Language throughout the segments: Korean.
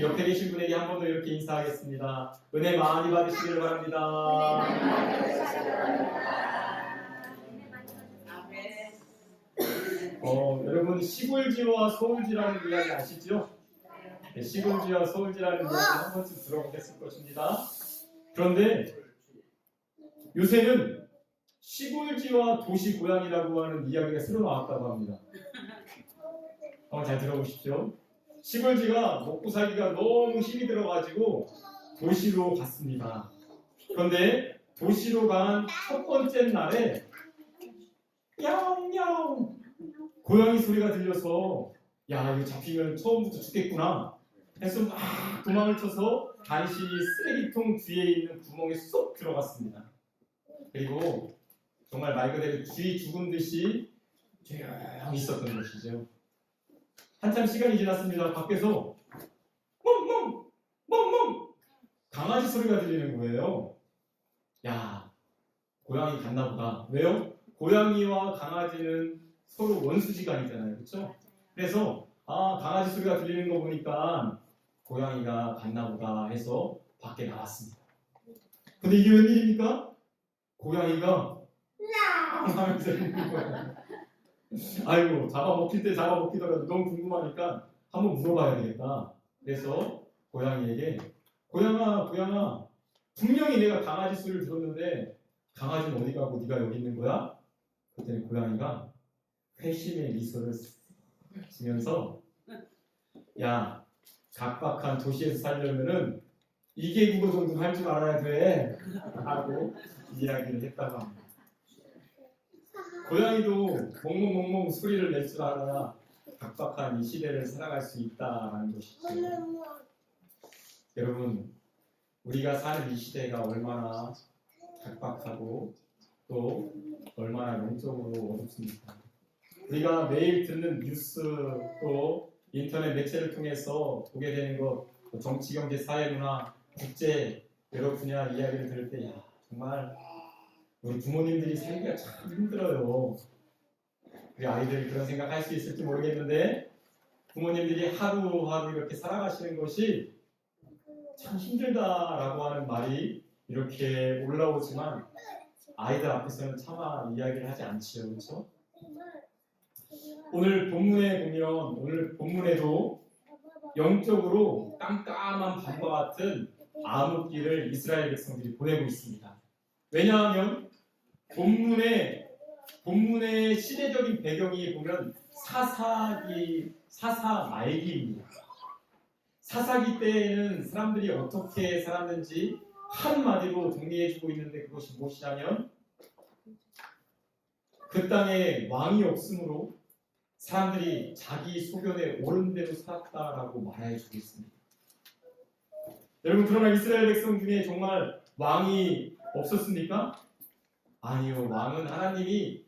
옆에 계신 분에게 한 번 더 이렇게 인사하겠습니다. 은혜 많이 받으시길 바랍니다. 여러분 시골지와 서울지라는 이야기 아시죠? 네, 시골지와 서울지라는 이야기 한 번쯤 들어보셨을 것입니다. 그런데 요새는 시골지와 도시 고향이라고 하는 이야기가 새로 나왔다고 합니다. 잘 들어보십시오. 시골지가 먹고 살기가 너무 힘이 들어가지고 도시로 갔습니다. 그런데 도시로 간 첫 번째 날에 야옹야옹 고양이 소리가 들려서 야 이거 잡히면 처음부터 죽겠구나 해서 막 도망을 쳐서 간신히 쓰레기통 뒤에 있는 구멍에 쏙 들어갔습니다. 그리고 정말 말 그대로 쥐 죽은 듯이 조용히 있었던 것이죠. 한참 시간이 지났습니다. 밖에서 멍멍 멍멍 강아지 소리가 들리는 거예요. 야 고양이 갔나 보다. 왜요? 고양이와 강아지는 서로 원수지간이잖아요. 그렇죠? 그래서 강아지 소리가 들리는 거 보니까 고양이가 갔나 보다 해서 밖에 나왔습니다. 근데 이게 웬일입니까? 고양이가 하면서 있는 거예요. 아이고 잡아먹힐 때 잡아먹히더라도 너무 궁금하니까 한번 물어봐야 되겠다. 그래서 고양이에게 고양아 분명히 내가 강아지 소리를 들었는데 강아지는 어디 가고 네가 여기 있는 거야? 그랬더니 고양이가 회심의 미소를 지면서 야 각박한 도시에서 살려면은 2개 국어 정도는 할 줄 알아야 돼 하고 이야기를 했다고 합니다. 고양이도 멍멍멍멍 소리를 낼 줄 알아야 각박한 이 시대를 살아갈 수 있다는 것이죠. 여러분 우리가 사는 이 시대가 얼마나 각박하고 또 얼마나 영적으로 어둡습니까? 우리가 매일 듣는 뉴스 또 인터넷 매체를 통해서 보게 되는 것 정치, 경제, 사회, 문화, 국제 여러 분야 이야기를 들을 때 정말 우리 부모님들이 살기가 참 힘들어요. 우리 아이들이 그런 생각할 수 있을지 모르겠는데 부모님들이 하루하루 이렇게 살아가시는 것이 참 힘들다라고 하는 말이 이렇게 올라오지만 아이들 앞에서는 차마 이야기를 하지 않지요. 그렇죠? 오늘 본문에 보면 오늘 본문에도 영적으로 깜깜한 밤과 같은 암흑기를 이스라엘 백성들이 보내고 있습니다. 왜냐하면 본문의 시대적인 배경이 보면 사사 말기입니다. 사사기 때에는 사람들이 어떻게 살았는지 한마디로 정리해주고 있는데 그것이 무엇이냐면 그 땅에 왕이 없으므로 사람들이 자기 소견에 옳은 대로 살았다라고 말해주고 있습니다. 여러분 그러나 이스라엘 백성 중에 정말 왕이 없었습니까? 아니요. 왕은 하나님이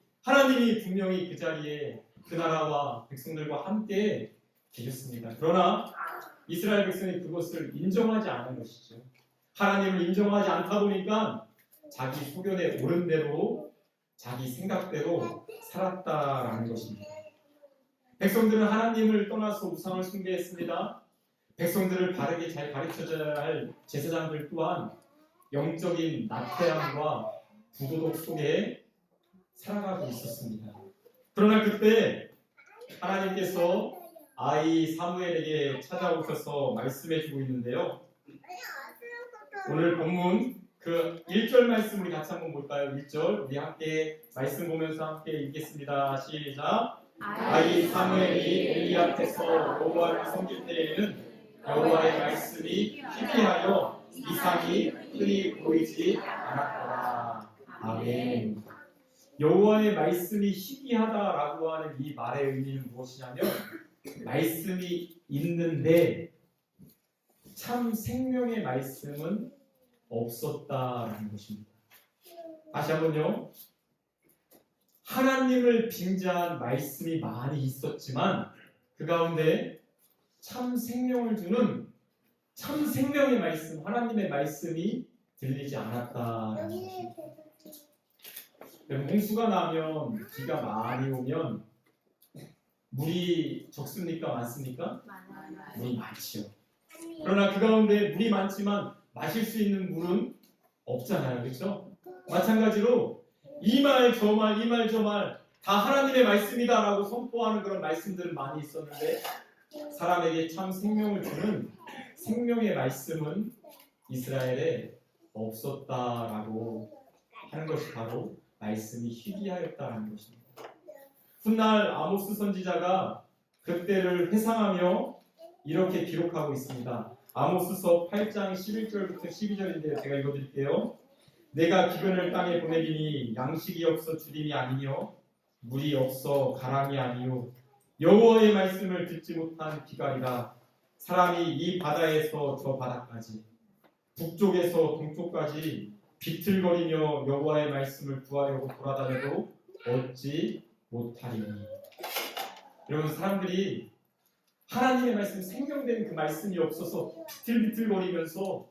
분명히 그 자리에 그 나라와 백성들과 함께 계셨습니다. 그러나 이스라엘 백성이 그것을 인정하지 않은 것이죠. 하나님을 인정하지 않다 보니까 자기 소견에 옳은 대로 자기 생각대로 살았다라는 것입니다. 백성들은 하나님을 떠나서 우상을 숭배했습니다. 백성들을 바르게 잘 가르쳐줘야 할 제사장들 또한 영적인 나태함과 부도덕 속에 살아가고 있었습니다. 그러나 그때 하나님께서 아이 사무엘에게 찾아오셔서 말씀해주고 있는데요. 오늘 본문 그 1절 말씀 우리 같이 한번 볼까요? 1절 우리 함께 말씀 보면서 함께 읽겠습니다. 시작. 아이 사무엘이 엘리 앞에서 여호와를 섬길 때에는 여호와의 말씀이 희귀하여 이상이 흔히 보이지 않았더라. 아멘. 여호와의 말씀이 희귀하다라고 하는 이 말의 의미는 무엇이냐면 말씀이 있는데 참 생명의 말씀은 없었다라는 것입니다. 다시 한번요. 하나님을 빙자한 말씀이 많이 있었지만 그 가운데 참 생명을 주는 참 생명의 말씀, 하나님의 말씀이 들리지 않았다라는 것입니다. 홍수가 나면 비가 많이 오면 물이 적습니까? 많습니까? 물이 많지요. 그러나 그 가운데 물이 많지만 마실 수 있는 물은 없잖아요. 그렇죠? 마찬가지로 이 말 저 말 이 말 저 말 다 하나님의 말씀이다라고 선포하는 그런 말씀들은 많이 있었는데 사람에게 참 생명을 주는 생명의 말씀은 이스라엘에 없었다라고 하는 것이 바로 말씀이 희귀하였다는 것입니다. 훗날 아모스 선지자가 그때를 회상하며 이렇게 기록하고 있습니다. 아모스서 8장 11절부터 12절인데요. 제가 읽어드릴게요. 내가 기근을 땅에 보내리니 양식이 없어 주림이 아니며 물이 없어 가람이 아니요 여호와의 말씀을 듣지 못한 비갈이라. 사람이 이 바다에서 저 바다까지 북쪽에서 동쪽까지 비틀거리며 여호와의 말씀을 구하려고 돌아다녀도 얻지 못하리니. 여러분, 사람들이 하나님의 말씀, 생명된 그 말씀이 없어서 비틀비틀거리면서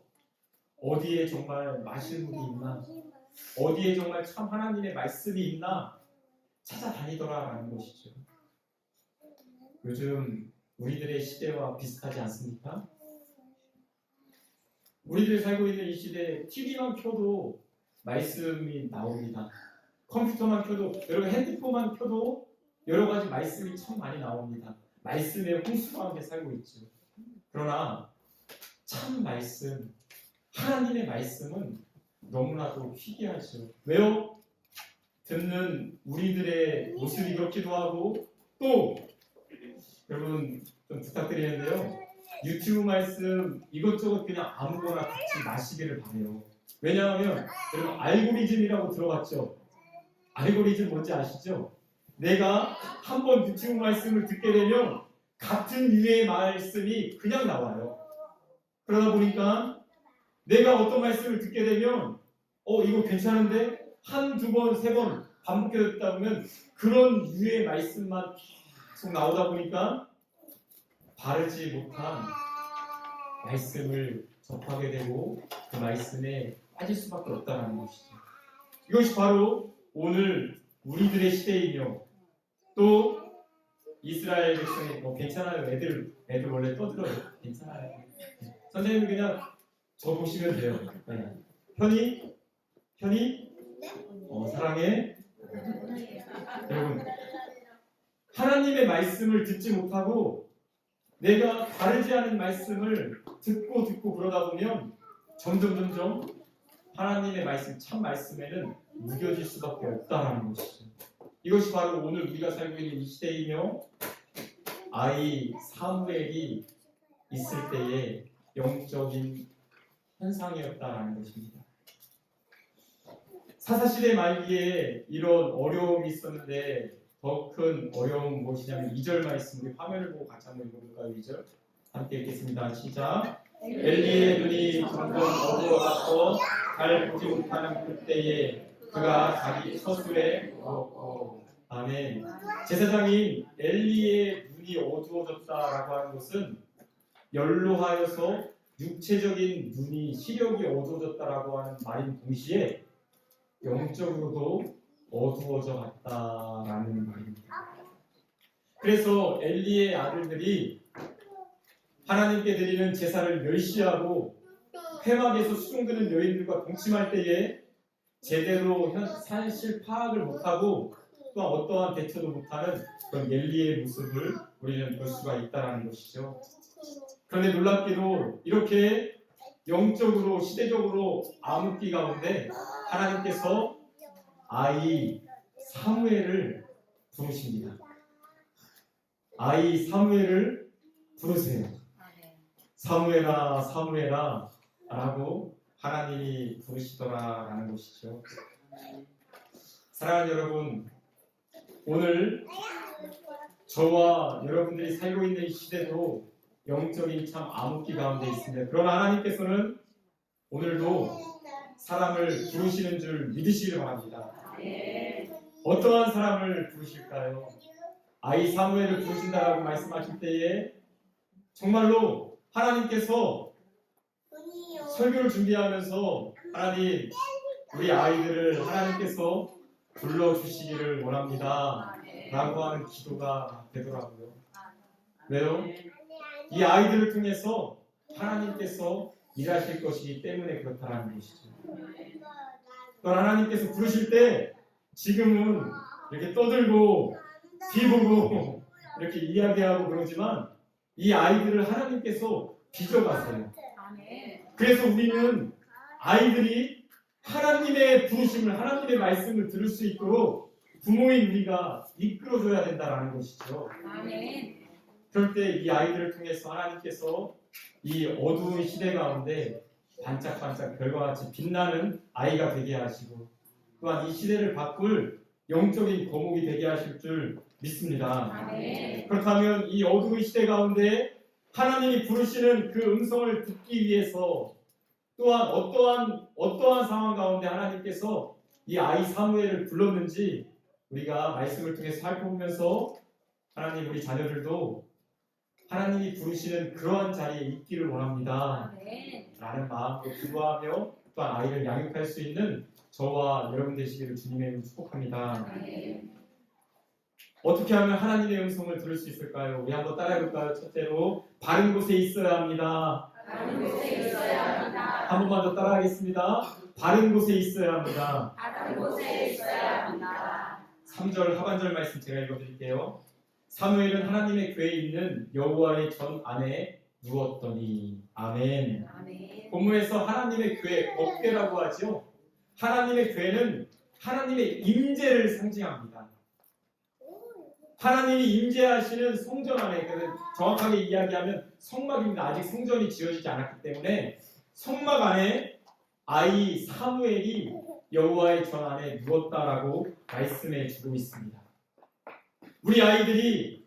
어디에 정말 마실 물이 있나, 어디에 정말 참 하나님의 말씀이 있나 찾아다니더라라는 것이죠. 요즘 우리들의 시대와 비슷하지 않습니까? 우리들이 살고 있는 이 시대에 TV만 켜도 말씀이 나옵니다. 컴퓨터만 켜도, 여러분 핸드폰만 켜도 여러 가지 말씀이 참 많이 나옵니다. 말씀의 홍수 가운데 살고 있죠. 그러나 참 말씀, 하나님의 말씀은 너무나도 희귀하죠. 왜요? 듣는 우리들의 모습이 그렇기도 하고, 또 여러분 좀 부탁드리는데요, 유튜브 말씀 이것저것 그냥 아무거나 듣지 마시기를 바래요. 왜냐하면 여러분 알고리즘이라고 들어봤죠? 알고리즘 뭔지 아시죠? 내가 한번 유튜브 말씀을 듣게 되면 같은 유의 말씀이 그냥 나와요. 그러다 보니까 내가 어떤 말씀을 듣게 되면 이거 괜찮은데 한두 번, 세 번 반복해 듣다 보면 그런 유의 말씀만 계속 나오다 보니까 바르지 못한 말씀을 접하게 되고 그 말씀에 빠질 수밖에 없다는 것이죠. 이것이 바로 오늘 우리들의 시대이며, 또 이스라엘 백성의 괜찮아요. 애들 원래 떠들어요. 괜찮아요. 선생님이 그냥 저 보시면 돼요. 네. 현이 사랑해. 여러분, 하나님의 말씀을 듣지 못하고 내가 바르지 않은 말씀을 듣고 그러다 보면 점점 하나님의 말씀, 참 말씀에는 무뎌질 수밖에 없다는 것이죠. 이것이 바로 오늘 우리가 살고 있는 이 시대이며, 아이 사무엘이 있을 때의 영적인 현상이었다는 것입니다. 사사시대 말기에 이런 어려움이 있었는데 더 큰 어려움은 무엇이냐면 2절 말씀, 우리 화면을 보고 같이 한번 읽어볼까요? 2절 함께 읽겠습니다. 시작. 엘리의 눈이 점점 어두워가서 잘 보지 못하는 그때에 그가 자기 처술에 아멘. 제사장인 엘리의 눈이 어두워졌다라고 하는 것은 연로하여서 육체적인 눈이, 시력이 어두워졌다라고 하는 말인 동시에 영적으로도 어두워져 갔다라는 말입니다. 그래서 엘리의 아들들이 하나님께 드리는 제사를 멸시하고 회막에서 수종드는 여인들과 동침할 때에 제대로 사실 파악을 못하고 또한 어떠한 대처도 못하는 그런 엘리의 모습을 우리는 볼 수가 있다는 것이죠. 그런데 놀랍게도 이렇게 영적으로, 시대적으로 암흑기 가운데 하나님께서 아이 사무엘을 부르십니다. 아이 사무엘을 부르세요. 사무엘아, 사무엘아 라고 하나님이 부르시더라라는 것이죠. 사랑하는 여러분, 오늘 저와 여러분들이 살고 있는 이 시대도 영적인 참 암흑기 가운데 있습니다. 그러나 하나님께서는 오늘도 사람을 부르시는 줄 믿으시길 바랍니다. 어떠한 사람을 부르실까요? 아이 사무엘을 부르신다라고 말씀하실 때에 정말로 하나님께서 설교를 준비하면서 하나님, 우리 아이들을 하나님께서 불러주시기를 원합니다 라고 하는 기도가 되더라고요. 왜요? 이 아이들을 통해서 하나님께서 일하실 것이기 때문에 그렇다라는 것이죠. 또 하나님께서 부르실 때 지금은 이렇게 떠들고 뒤보고 이렇게 이야기하고 그러지만 이 아이들을 하나님께서 빚어가세요. 그래서 우리는 아이들이 하나님의 부르심을, 하나님의 말씀을 들을 수 있도록 부모인 우리가 이끌어줘야 된다는 것이죠. 그럴 때 이 아이들을 통해서 하나님께서 이 어두운 시대 가운데 반짝반짝 별과 같이 빛나는 아이가 되게 하시고 또한 이 시대를 바꿀 영적인 거목이 되게 하실 줄 믿습니다. 그렇다면 이 어두운 시대 가운데 하나님이 부르시는 그 음성을 듣기 위해서 또한 어떠한 상황 가운데 하나님께서 이 아이 사무엘을 불렀는지 우리가 말씀을 통해서 살펴보면서 하나님 우리 자녀들도 하나님이 부르시는 그러한 자리에 있기를 원합니다. 라는 마음으로 기도하며 또한 아이를 양육할 수 있는 저와 여러분 되시기를 주님의 이름으로 축복합니다. 어떻게 하면 하나님의 음성을 들을 수 있을까요? 우리 한번 따라해볼까요? 첫째로 바른 곳에 있어야 합니다. 한 번만 더 따라하겠습니다. 바른 곳에 있어야 합니다. 3절 하반절 말씀 제가 읽어드릴게요. 사무엘은 하나님의 궤에 있는 여호와의 전 안에 누웠더니. 아멘. 본문에서 하나님의 궤, 법궤라고 하죠. 하나님의 궤는 하나님의 임재를 상징합니다. 하나님이 임재하시는 성전 안에, 정확하게 이야기하면 성막입니다. 아직 성전이 지어지지 않았기 때문에 성막 안에 아이 사무엘이 여호와의 전 안에 누웠다라고 말씀해 주고 있습니다. 우리 아이들이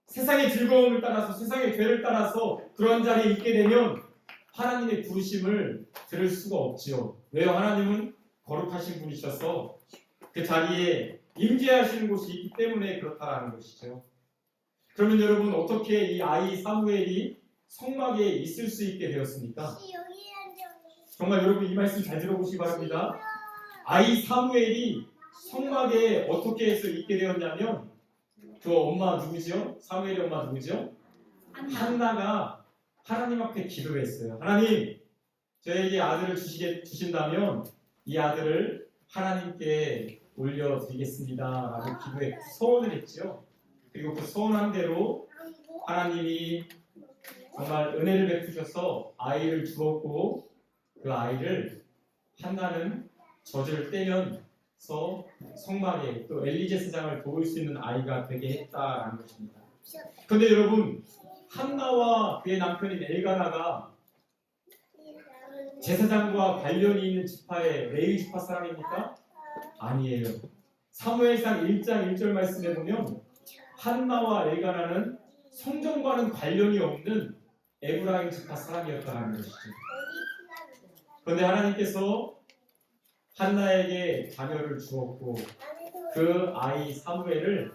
세상의 즐거움을 따라서, 세상의 죄를 따라서 그런 자리에 있게 되면 하나님의 부르심을 들을 수가 없지요. 왜요? 하나님은 거룩하신 분이셔서 그 자리에 임재하시는 곳이 있기 때문에 그렇다라는 것이죠. 그러면 여러분 어떻게 이 아이 사무엘이 성막에 있을 수 있게 되었습니까? 정말 여러분 이 말씀 잘 들어보시기 바랍니다. 아이 사무엘이 성막에 어떻게 해서 있게 되었냐면 그 엄마 누구죠? 사무엘의 엄마 누구죠? 한나가 하나님 앞에 기도했어요. 하나님, 저에게 아들을 주신다면 이 아들을 하나님께 올려드리겠습니다 라고 기도했고 소원을 했죠. 그리고 그 소원한 대로 하나님이 정말 은혜를 베푸셔서 아이를 주었고 그 아이를 한나는 젖을 떼면서 성막에 또 엘리 제사장을 도울 수 있는 아이가 되게 했다라는 것입니다. 그런데 여러분 한나와 그의 남편인 엘가나가 제사장과 관련이 있는 지파의 레위 지파 사람입니까? 아니에요. 사무엘상 1장 1절 말씀에 보면 한나와 엘가나는 성전과는 관련이 없는 에브라임 지파 사람이었다는 것이죠. 그런데 하나님께서 한나에게 자녀를 주었고 그 아이 사무엘을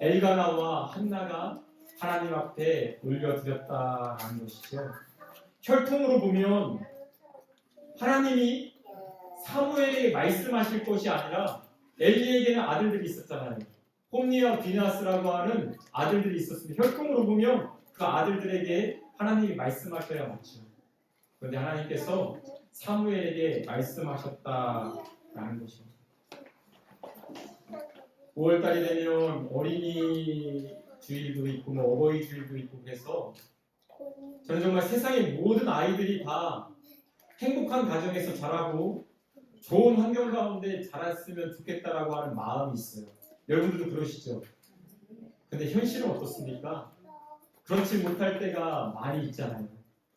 엘가나와 한나가 하나님 앞에 올려드렸다는 것이죠. 혈통으로 보면 하나님이 사무엘에게 말씀하실 것이 아니라 엘리에게는 아들들이 있었잖아요. 홈니와 비나스라고 하는 아들들이 있었습니다. 혈통으로 보면 그 아들들에게 하나님이 말씀하셔야 맞죠. 그런데 하나님께서 사무엘에게 말씀하셨다라는 것입니다. 5월달이 되면 어린이 주일도 있고 어버이 주일도 있고 그래서 저는 정말 세상의 모든 아이들이 다 행복한 가정에서 자라고 좋은 환경 가운데 자랐으면 좋겠다라고 하는 마음이 있어요. 여러분들도 그러시죠? 근데 현실은 어떻습니까? 그렇지 못할 때가 많이 있잖아요.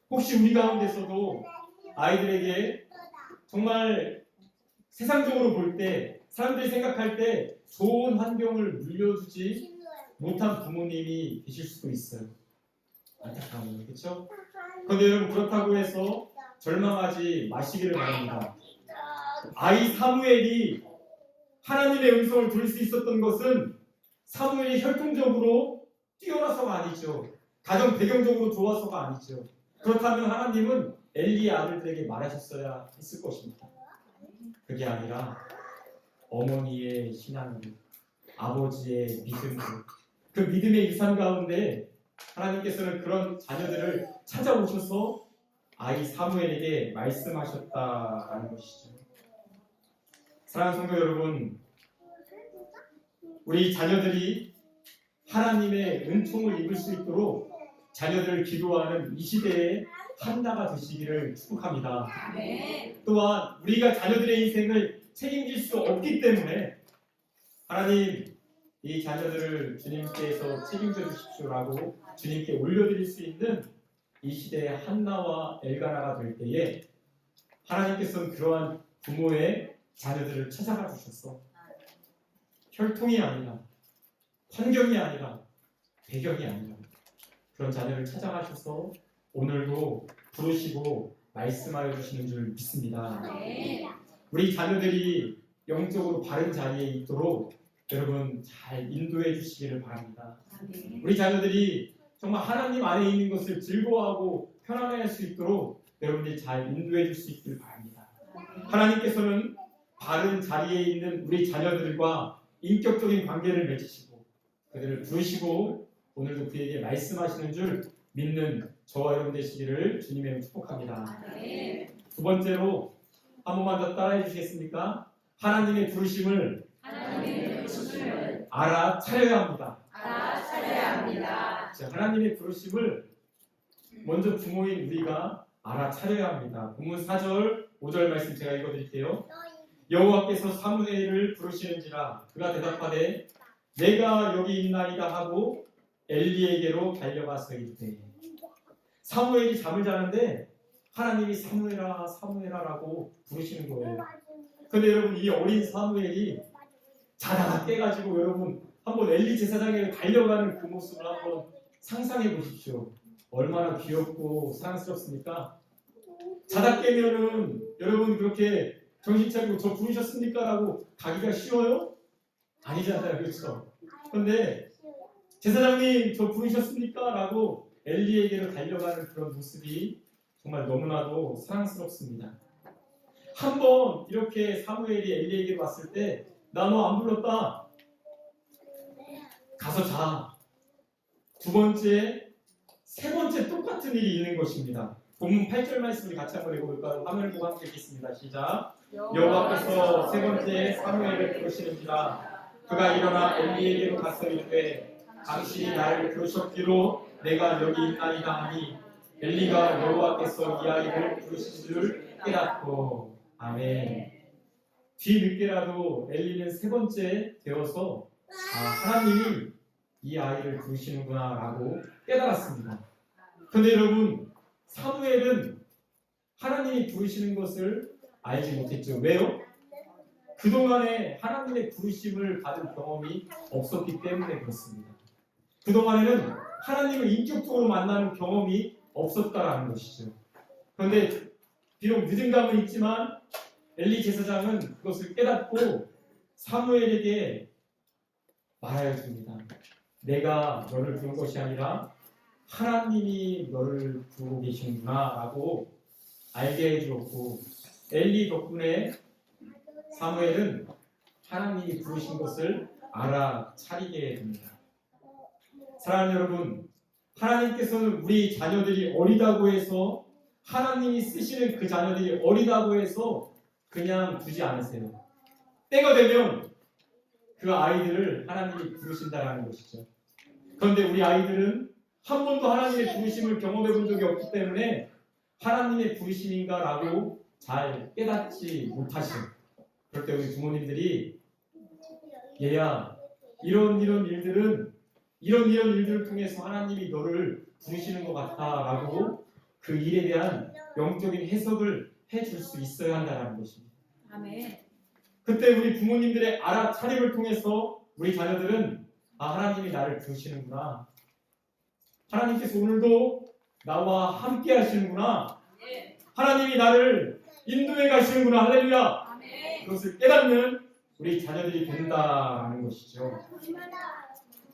혹시 우리 가운데서도 아이들에게 정말 세상적으로 볼 때 사람들이 생각할 때 좋은 환경을 물려주지 못한 부모님이 계실 수도 있어요. 안타까워요. 그렇죠? 그런데 여러분 그렇다고 해서 절망하지 마시기를 바랍니다. 아이 사무엘이 하나님의 음성을 들을 수 있었던 것은 사무엘이 혈통적으로 뛰어나서가 아니죠. 가정 배경적으로 좋아서가 아니죠. 그렇다면 하나님은 엘리의 아들들에게 말하셨어야 했을 것입니다. 그게 아니라 어머니의 신앙으로, 아버지의 믿음으로, 그 믿음의 유산 가운데 하나님께서는 그런 자녀들을 찾아오셔서 아이 사무엘에게 말씀하셨다라는 것이죠. 사랑하는 성도 여러분, 우리 자녀들이 하나님의 은총을 입을 수 있도록 자녀들을 기도하는 이 시대에 한나가 되시기를 축복합니다. 또한 우리가 자녀들의 인생을 책임질 수 없기 때문에 하나님, 이 자녀들을 주님께서 책임져 주십시오라고 주님께 올려드릴 수 있는 이 시대의 한나와 엘가나가 될 때에 하나님께서는 그러한 부모의 자녀들을 찾아가 주셨어. 혈통이 아니라, 환경이 아니라, 배경이 아니라 그런 자녀를 찾아가셔서 오늘도 부르시고 말씀하여 주시는 줄 믿습니다. 우리 자녀들이 영적으로 바른 자리에 있도록 여러분 잘 인도해 주시기를 바랍니다. 우리 자녀들이 정말 하나님 안에 있는 것을 즐거워하고 편안해할 수 있도록 여러분들이 잘 인도해 줄 수 있기를 바랍니다. 하나님께서는 바른 자리에 있는 우리 자녀들과 인격적인 관계를 맺으시고 그들을 부르시고 오늘도 그에게 말씀하시는 줄 믿는 저와 여러분 되시기를 주님의 이름으로 축복합니다. 두 번째로 한 번만 더 따라해 주시겠습니까? 하나님의 부르심을 알아차려야 합니다. 하나님의 부르심을 먼저 부모인 우리가 알아차려야 합니다. 본문 4절, 5절 말씀 제가 읽어드릴게요. 여호와께서 사무엘을 부르시는지라 그가 대답하되 내가 여기 있나이다 하고 엘리에게로 달려가서 이르되. 사무엘이 잠을 자는데 하나님이 사무엘아 사무엘아라고 부르시는 거예요. 근데 여러분 이 어린 사무엘이 자다가 깨가지고 여러분 한번 엘리 제사장에게 달려가는 그 모습을 한번 상상해 보십시오. 얼마나 귀엽고 사랑스럽습니까? 자다 깨면은 여러분 그렇게 정신 차리고 저 부르셨습니까? 라고 가기가 쉬워요? 아니잖아요. 그렇죠? 그런데 제사장님 저 부르셨습니까? 라고 엘리에게로 달려가는 그런 모습이 정말 너무나도 사랑스럽습니다. 한번 이렇게 사무엘이 엘리에게로 왔을 때 나 너 안 불렀다. 가서 자. 두 번째, 세 번째 똑같은 일이 있는 것입니다. 본문 8절 말씀을 같이 한번 읽어볼까요? 화면을 보고 함께 읽겠습니다. 시작. 여호와께서 세 번째 사무엘을 부르시는지라 그가 일어나 엘리에게로 가서 이르되 당신이 나를 부르셨기로 내가 여기 있나이다 하니 엘리가 여호와께서 이 아이를 부르신 줄 깨닫고. 아멘. 뒤늦게라도 엘리는 세 번째 되어서 하나님이 이 아이를 부르시는구나 라고 깨달았습니다. 그런데 여러분 사무엘은 하나님이 부르시는 것을 알지 못했죠. 왜요? 그동안에 하나님의 부르심을 받은 경험이 없었기 때문에 그렇습니다. 그동안에는 하나님을 인격적으로 만나는 경험이 없었다라는 것이죠. 그런데 비록 늦은 감은 있지만 엘리 제사장은 그것을 깨닫고 사무엘에게 말하여 줍니다. 내가 너를 부른 것이 아니라 하나님이 너를 부르고 계시는구나 라고 알게 해주었고 엘리 덕분에 사무엘은 하나님이 부르신 것을 알아차리게 됩니다. 사랑하는 여러분, 하나님께서는 우리 자녀들이 어리다고 해서 하나님이 쓰시는 그 자녀들이 어리다고 해서 그냥 두지 않으세요. 때가 되면 그 아이들을 하나님이 부르신다는 것이죠. 그런데 우리 아이들은 한 번도 하나님의 부르심을 경험해 본 적이 없기 때문에 하나님의 부르심인가라고 잘 깨닫지 못하시죠. 그럴 때 우리 부모님들이 얘야 이런 일들은 이런 일들을 통해서 하나님이 너를 부르시는 것 같아 라고 그 일에 대한 영적인 해석을 해줄 수 있어야 한다는 것입니다. 아멘. 그때 우리 부모님들의 알아차림을 통해서 우리 자녀들은 하나님이 나를 부르시는구나. 하나님께서 오늘도 나와 함께 하시는구나. 하나님이 나를 인도해 가시는구나. 할렐루야. 아멘. 그것을 깨닫는 우리 자녀들이 된다는 것이죠.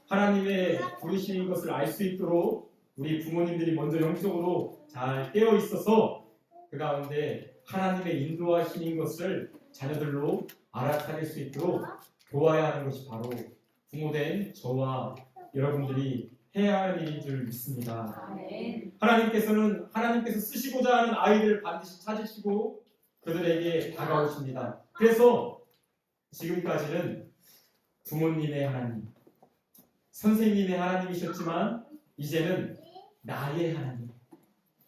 하나님의 부르시는 것을 알 수 있도록 우리 부모님들이 먼저 영적으로 잘 깨어 있어서 그 가운데 하나님의 인도하시는 것을 자녀들로 알아차릴 수 있도록 도와야 하는 것이 바로 부모된 저와 여러분들이 해야 할 일인 줄 믿습니다. 아멘. 하나님께서 쓰시고자 하는 아이들을 반드시 찾으시고 그들에게 다가오십니다. 그래서 지금까지는 부모님의 하나님, 선생님의 하나님이셨지만 이제는 나의 하나님,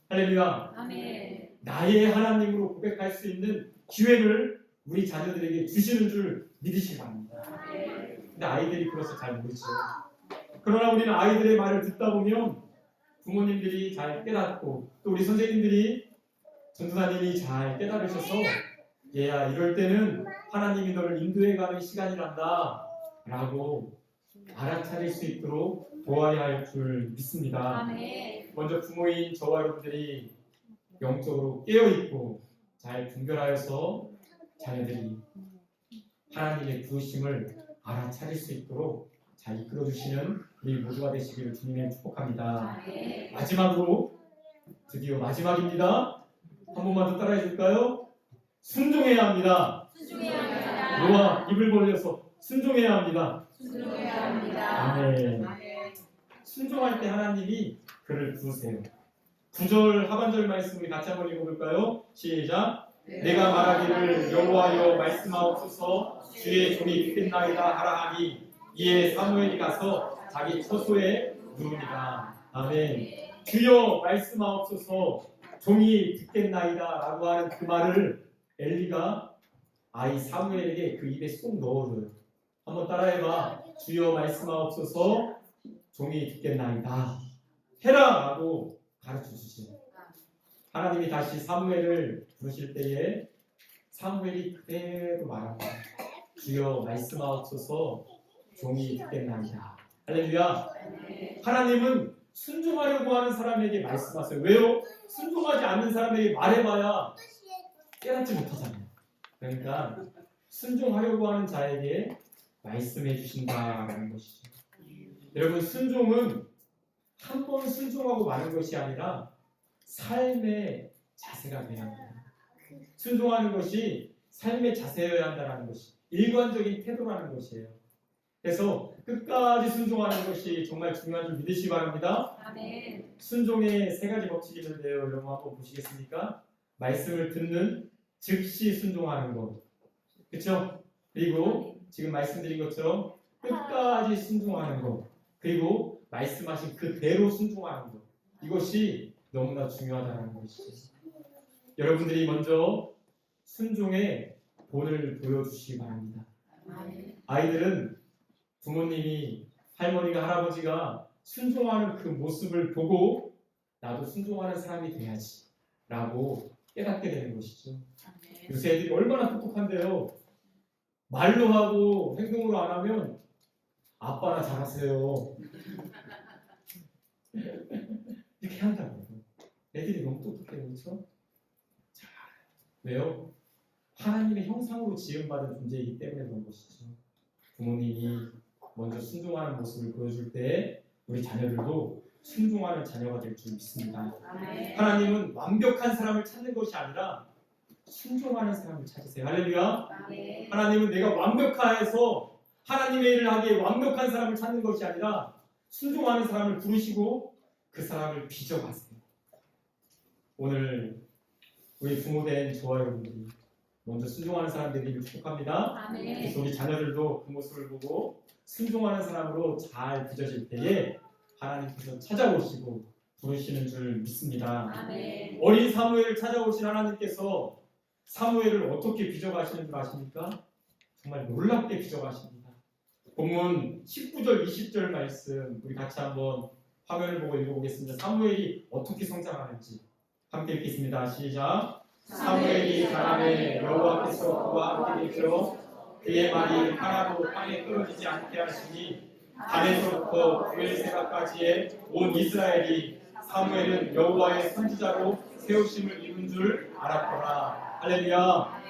할렐루야, 아멘. 나의 하나님으로 고백할 수 있는 기회를 우리 자녀들에게 주시는 줄 믿으시기 바랍니다. 근데 아이들이 그래서 잘 모르죠. 그러나 우리는 아이들의 말을 듣다 보면 부모님들이 잘 깨닫고 또 우리 선생님들이 전도사님이 잘 깨달으셔서 얘야 이럴 때는 하나님이 너를 인도해가는 시간이란다 라고 알아차릴 수 있도록 도와야 할 줄 믿습니다. 아멘. 먼저 부모인 저와 여러분들이 영적으로 깨어있고 잘 분별하여서 자녀들이 하나님의 부르심을 알아차릴 수 있도록 잘 이끌어주시는 우리 모두가 되시기를 주님의 축복합니다. 아멘. 마지막으로 드디어 마지막입니다. 한 번만 더 따라해 줄까요? 순종해야 합니다. 순종해야 합니다. 노아 입을 벌려서 순종해야 합니다. 순종해야 합니다. 아멘. 아멘. 순종할 때 하나님이 그를 부르세요. 9절 하반절 말씀 우리 같이 한번 읽어볼까요? 시작. 내가 말하기를 여호와여 말씀하옵소서 주의 종이 듣겠나이다 하라 하니 이에 사무엘이 가서 자기 처소에 누웁니다. 아멘. 주여 말씀하옵소서 종이 듣겠나이다 라고 하는 그 말을 엘리가 아이 사무엘에게 그 입에 쏙 넣어줘요. 한번 따라해봐. 주여 말씀하옵소서 종이 듣겠나이다 해라 라고 가르쳐주시죠. 하나님이 다시 사무엘을 부르실 때에 사무엘이 그대로 말합니다. 주여 말씀하옵소서 종이 듣겠나이다. 할렐루야. 하나님은 순종하려고 하는 사람에게 말씀하세요. 왜요? 순종하지 않는 사람에게 말해봐야 깨닫지 못하잖아요. 그러니까 순종하려고 하는 자에게 말씀해 주신다라는 것이죠. 여러분 순종은 한 번 순종하고 마는 것이 아니라 삶의 자세가 돼야 합니다. 순종하는 것이 삶의 자세여야 한다는 것이 일관적인 태도라는 것이에요. 그래서 끝까지 순종하는 것이 정말 중요한 줄 믿으시기 바랍니다. 아멘. 순종의 세 가지 법칙이 있는데요. 여러분 한번 보시겠습니까? 말씀을 듣는 즉시 순종하는 것, 그렇죠? 그리고 지금 말씀드린 것처럼 끝까지 순종하는 것, 그리고 말씀하신 그대로 순종하는 것, 이것이 너무나 중요하다는 것이죠. 여러분들이 먼저 순종의 본을 보여주시기 바랍니다. 아멘. 아이들은 부모님이 할머니가 할아버지가 순종하는 그 모습을 보고 나도 순종하는 사람이 돼야지 라고 깨닫게 되는 것이죠. 아멘. 요새 애들이 얼마나 똑똑한데요. 말로 하고 행동으로 안 하면 아빠나 잘하세요 이렇게 한다고요. 애들이 너무 똑똑해요. 그렇죠? 자, 왜요? 하나님의 형상으로 지음받은 존재이기 때문에 그런 것이죠. 부모님이 먼저 순종하는 모습을 보여줄 때 우리 자녀들도 순종하는 자녀가 될 줄 믿습니다. 아멘. 하나님은 완벽한 사람을 찾는 것이 아니라 순종하는 사람을 찾으세요. 할렐루야. 아멘. 하나님은 내가 완벽해서 하나님의 일을 하기에 완벽한 사람을 찾는 것이 아니라 순종하는 사람을 부르시고 그 사람을 빚어가세요. 오늘 우리 부모된 저와 여러분들이 먼저 순종하는 사람 되기를 축복합니다. 아멘. 그래서 우리 자녀들도 그 모습을 보고 순종하는 사람으로 잘 빚어질 때에 하나님께서 찾아오시고 부르시는 줄 믿습니다. 아멘. 어린 사무엘을 찾아오신 하나님께서 사무엘을 어떻게 빚어가시는 줄 아십니까? 정말 놀랍게 빚어가십니다. 본문 19절 20절 말씀 우리 같이 한번 화면을 보고 읽어보겠습니다. 사무엘이 어떻게 성장하는지 함께 읽겠습니다. 시작. 사무엘이 자라매 여호와께서 그와 함께 계셔 그의 말이 하나도 땅에 떨어지지 않게 하시니 단에서부터 브엘세바까지의 온 이스라엘이 사무엘은 여호와의 선지자로 세우심을 입은 줄 알았더라. 할렐루야.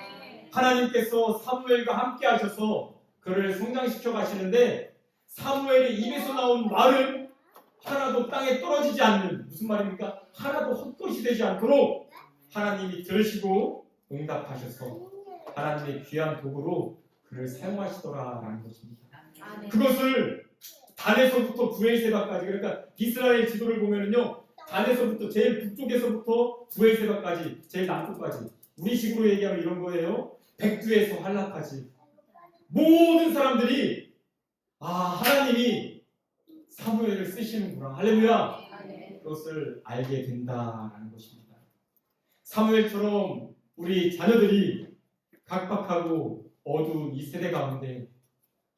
하나님께서 사무엘과 함께 하셔서 그를 성장시켜 가시는데 사무엘의 입에서 나온 말은 하나도 땅에 떨어지지 않는, 무슨 말입니까? 하나도 헛것이 되지 않도록 하나님이 들으시고 응답하셔서 하나님의 귀한 도구로 그를 사용하시더라라는 것입니다. 아멘. 그것을 단에서부터 부엘세바까지, 그러니까 이스라엘 지도를 보면은요, 단에서부터 제일 북쪽에서부터 부엘세바까지, 제일 남쪽까지, 우리식으로 얘기하면 이런 거예요. 백두에서 한라까지 모든 사람들이 하나님이 사무엘을 쓰시는구나, 할렐루야, 아멘. 그것을 알게 된다라는 것입니다. 사무엘처럼 우리 자녀들이 각박하고 어두운 이 세대 가운데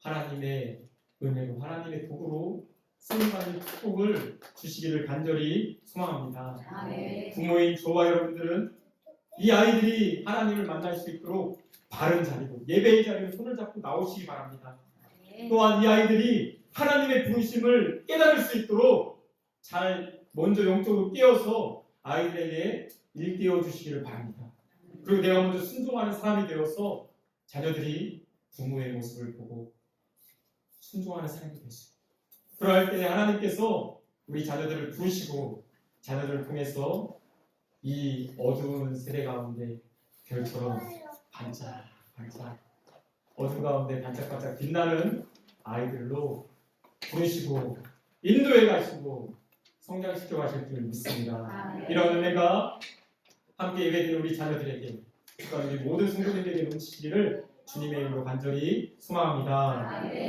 하나님의 은혜로, 하나님의 도구로 쓰임받는 축복을 주시기를 간절히 소망합니다. 아멘. 부모인 저와 여러분들은 이 아이들이 하나님을 만날 수 있도록 바른 자리로, 예배의 자리로 손을 잡고 나오시기 바랍니다. 또한 이 아이들이 하나님의 부르심을 깨달을 수 있도록 잘 먼저 영적으로 깨어서 아이들에게 일깨워 주시기를 바랍니다. 그리고 내가 먼저 순종하는 사람이 되어서 자녀들이 부모의 모습을 보고 순종하는 사람이 되수 있습니다. 그럴 때 하나님께서 우리 자녀들을 부르시고 자녀들을 통해서 이 어두운 세대 가운데 별처럼 반짝반짝 어둠 가운데 반짝반짝 빛나는 아이들로 부르시고 인도해 가시고 성장시켜 가실 줄 믿습니다. 아멘. 이런 은혜가 함께 예배드리는 우리 자녀들에게, 우리 모든 성도님들에게 넘치기를 주님의 이름으로 간절히 소망합니다. 아멘.